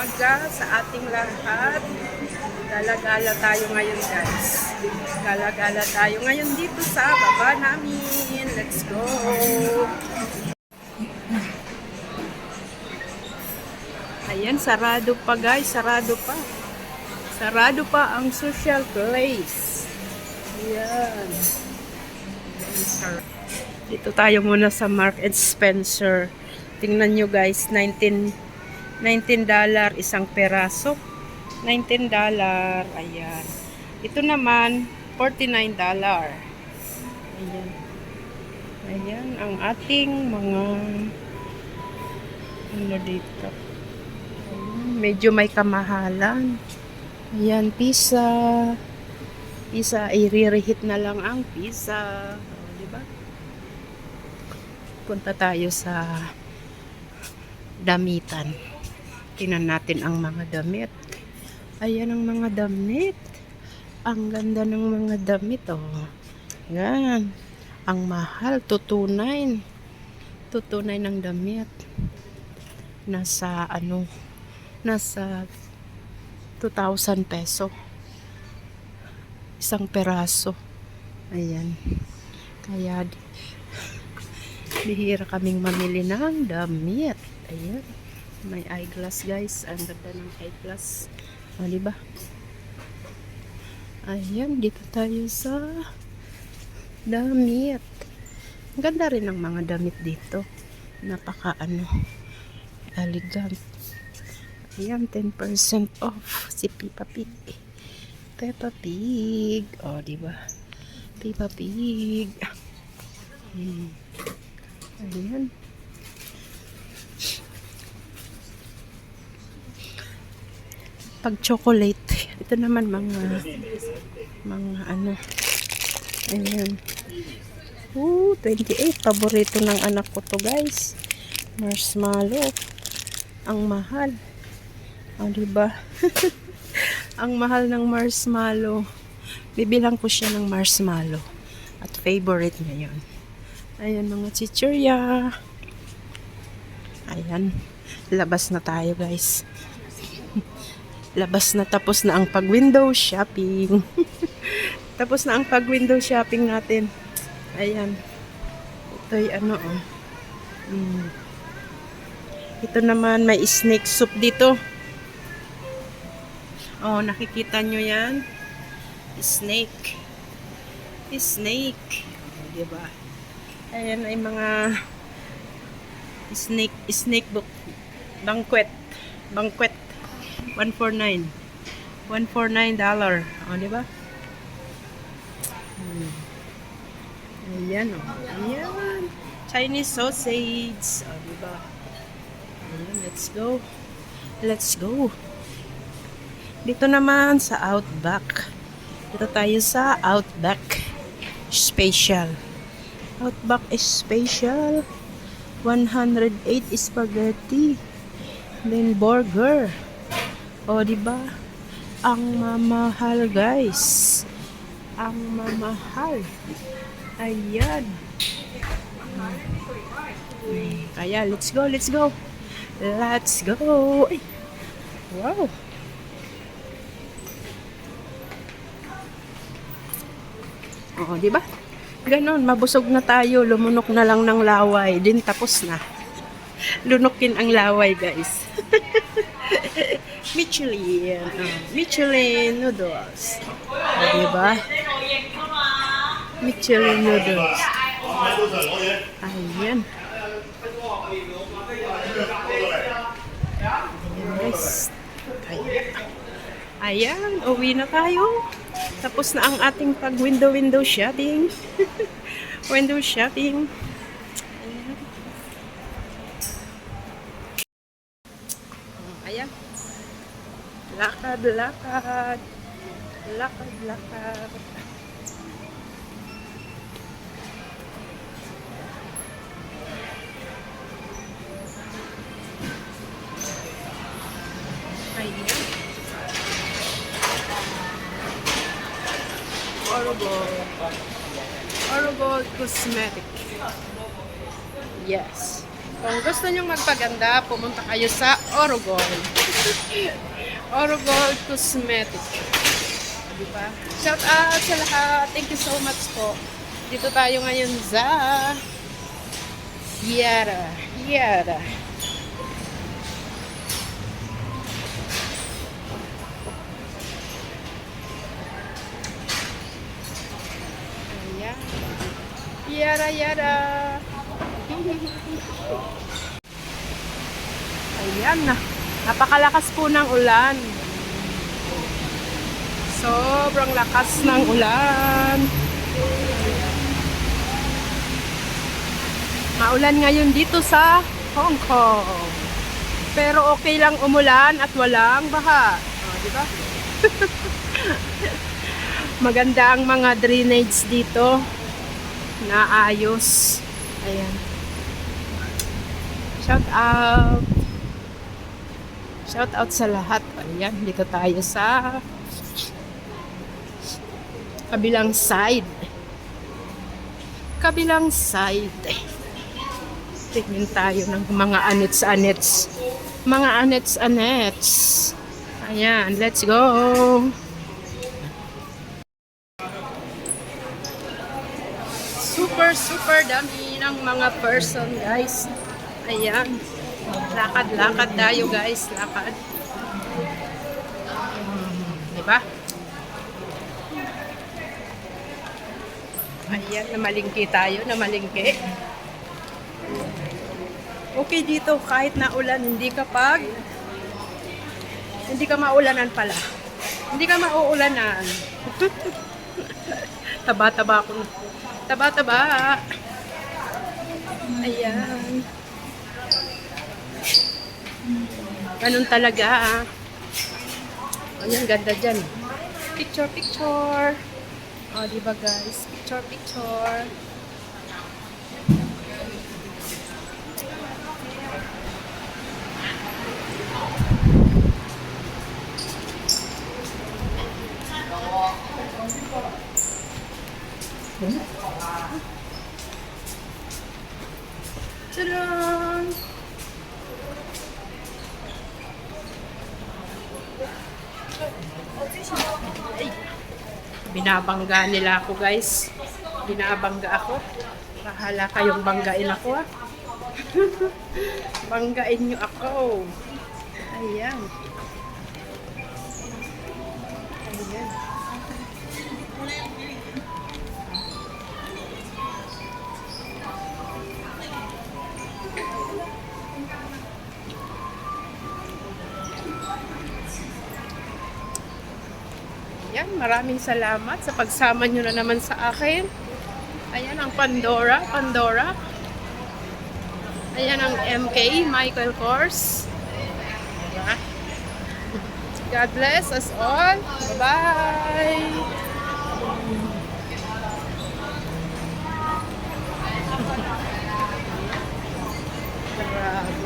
umaga sa ating lahat. Gala-gala tayo ngayon, guys. Gala-gala tayo ngayon dito sa baba namin. Let's go! Ayan, sarado pa guys, sarado pa. Sarado pa ang social place. Ayan. Dito tayo muna sa Marks and Spencer. Tingnan nyo guys, $19 isang peraso. $19. Ayan. Ito naman, $49. Ayan. Ayan ang ating mga ano dito. Ayan, medyo may kamahalan. Ayan, pizza. Pizza, i-reheat na lang ang pizza. O, diba? Punta tayo sa damitan. Tingnan natin ang mga damit. Ayan ang mga damit. Ang ganda ng mga damit, oh. Yan. Ang mahal, $229. $229 ng damit. Nasa, nasa 2,000 peso. Isang peraso. Ayan. Kaya, bihira kaming mamili ng damit. Ayan. May eyeglass, guys. Ang ganda ng eyeglass. O, diba? Ayan, dito tayo sa damit. Ang ganda rin ng mga damit dito. Napaka, elegant. Ayan, 10% off. Si Peppa Pig. Peppa Pig. O, diba? Peppa Pig. Ayan. Pag chocolate, ito naman mga ayan. 28. Paborito ng anak ko to, guys. Marshmallow. Ang mahal. O, diba? Ang mahal ng marshmallow. Bibilang ko siya ng marshmallow. At favorite niya yun. Ayan, mga chichurya. Ayan. Labas na tayo, guys. Labas na, tapos na ang pag-window shopping. Tapos na ang pag-window shopping natin. Ayan. Ito'y Ito naman, may snake soup dito. Oh, nakikita nyo yan? Snake. Snake. Diba? Ayan ay mga snake book. Banquet. 149. $149. O, diba? Ayan, o. Ayan. Chinese sausage. O, diba? Ayan, let's go. Let's go. Dito naman sa Outback. Dito tayo sa Outback Special. Outback Special. 108 spaghetti. Then burger. O, diba? Ang mamahal, guys. Ang mamahal. Ayan. Kaya, let's go, let's go. Let's go. Ay. Wow. O, diba? Ganon, mabusog na tayo. Lumunok na lang ng laway. Din tapos na. Lunukin ang laway, guys. Michelin noodles. Diba? Michelin noodles. Ayan. Ayan, guys. Ayan, uwi na tayo. Tapos na ang ating pag-window shopping. Window shopping. Ayan. Lakad. Ayan. Orogold Cosmetic. Yes. Kung gusto nyong magpaganda, pumunta kayo sa Orogold. Orogold Cosmetic. Diba? Shout out sa lahat. Thank you so much po. Dito tayo ngayon sa Yara. Yara. Ayan. Yara, yara. Ayan na. Napakalakas po ng ulan. Sobrang lakas ng ulan. Maulan ngayon dito sa Hong Kong. Pero okay lang umulan at walang baha. Oh, di ba? Maganda ang mga drainage dito. Naayos. Ayan. Shout out. Shout out sa lahat. Ayan, dito tayo sa kabilang side. Kabilang side. Tingin tayo ng mga anets-anets. Mga anets-anets. Ayan, let's go. Super dami ng mga person, guys. Ayan. Lakad-lakad tayo, guys. Lakad. Diba? Ayan, namalingki tayo. Namalingki. Okay dito, kahit na ulan, hindi ka maulanan pala. Hindi ka mauulanan. Taba-taba ako. Taba-taba. Ayan. Ganun talaga. Ayan, ganda dyan. Picture, picture. O, diba guys? Picture, picture. Tadaan! Ay, binabangga nila ako, guys. Binabangga ako. Bahala kayong banggain ako, ah. Banggain nyo ako. Ayan. Ayan. Ayan, maraming salamat sa pagsama nyo na naman sa akin. Ayan ang Pandora. Ayan ang MK, Michael Kors. Diba? God bless us all. Bye-bye. Grabe.